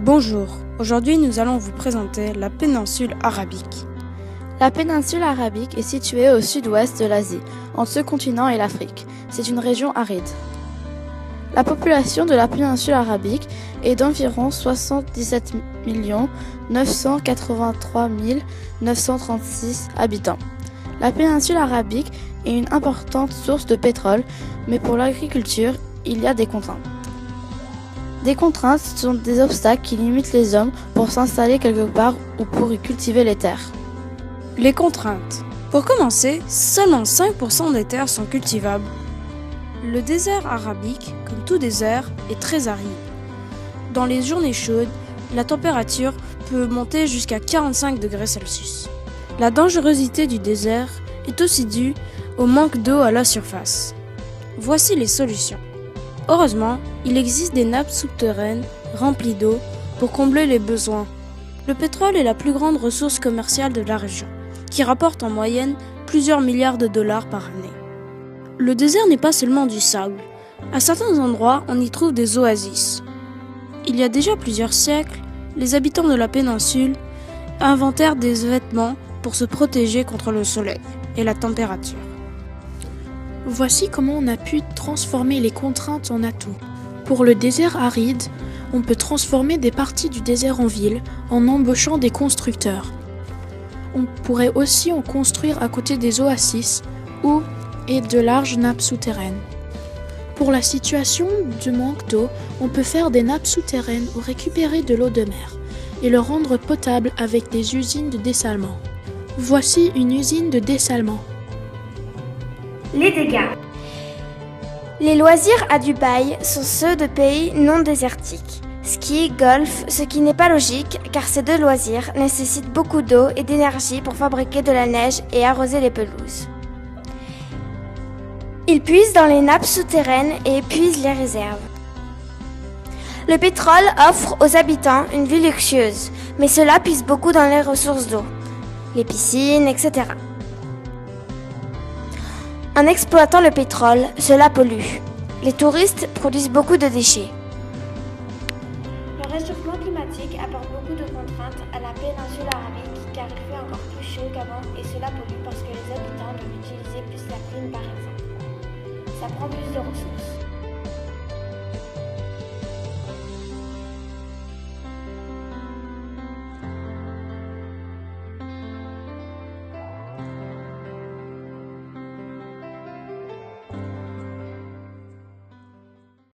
Bonjour, aujourd'hui nous allons vous présenter la péninsule arabique. La péninsule arabique est située au sud-ouest de l'Asie, entre ce continent et l'Afrique. C'est une région aride. La population de la péninsule arabique est d'environ 77 983 936 habitants. La péninsule arabique est une importante source de pétrole, mais pour l'agriculture, il y a des contraintes. Des contraintes sont des obstacles qui limitent les hommes pour s'installer quelque part ou pour y cultiver les terres. Les contraintes. Pour commencer, seulement 5% des terres sont cultivables. Le désert arabique, comme tout désert, est très aride. Dans les journées chaudes, la température peut monter jusqu'à 45 degrés Celsius. La dangerosité du désert est aussi due au manque d'eau à la surface. Voici les solutions. Heureusement, il existe des nappes souterraines remplies d'eau pour combler les besoins. Le pétrole est la plus grande ressource commerciale de la région, qui rapporte en moyenne plusieurs milliards de dollars par année. Le désert n'est pas seulement du sable. À certains endroits, on y trouve des oasis. Il y a déjà plusieurs siècles, les habitants de la péninsule inventèrent des vêtements pour se protéger contre le soleil et la température. Voici comment on a pu transformer les contraintes en atouts. Pour le désert aride, on peut transformer des parties du désert en ville en embauchant des constructeurs. On pourrait aussi en construire à côté des oasis et de larges nappes souterraines. Pour la situation de manque d'eau, on peut faire des nappes souterraines ou récupérer de l'eau de mer et le rendre potable avec des usines de dessalement. Voici une usine de dessalement. Les dégâts. Les loisirs à Dubaï sont ceux de pays non désertiques. Ski, golf, ce qui n'est pas logique car ces deux loisirs nécessitent beaucoup d'eau et d'énergie pour fabriquer de la neige et arroser les pelouses. Ils puisent dans les nappes souterraines et épuisent les réserves. Le pétrole offre aux habitants une vie luxueuse, mais cela puise beaucoup dans les ressources d'eau, les piscines, etc. En exploitant le pétrole, cela pollue. Les touristes produisent beaucoup de déchets. Le réchauffement climatique apporte beaucoup de contraintes à la péninsule arabique car il fait encore plus chaud qu'avant et cela pollue parce que les habitants doivent utiliser plus la clim par exemple. Ça prend plus de ressources.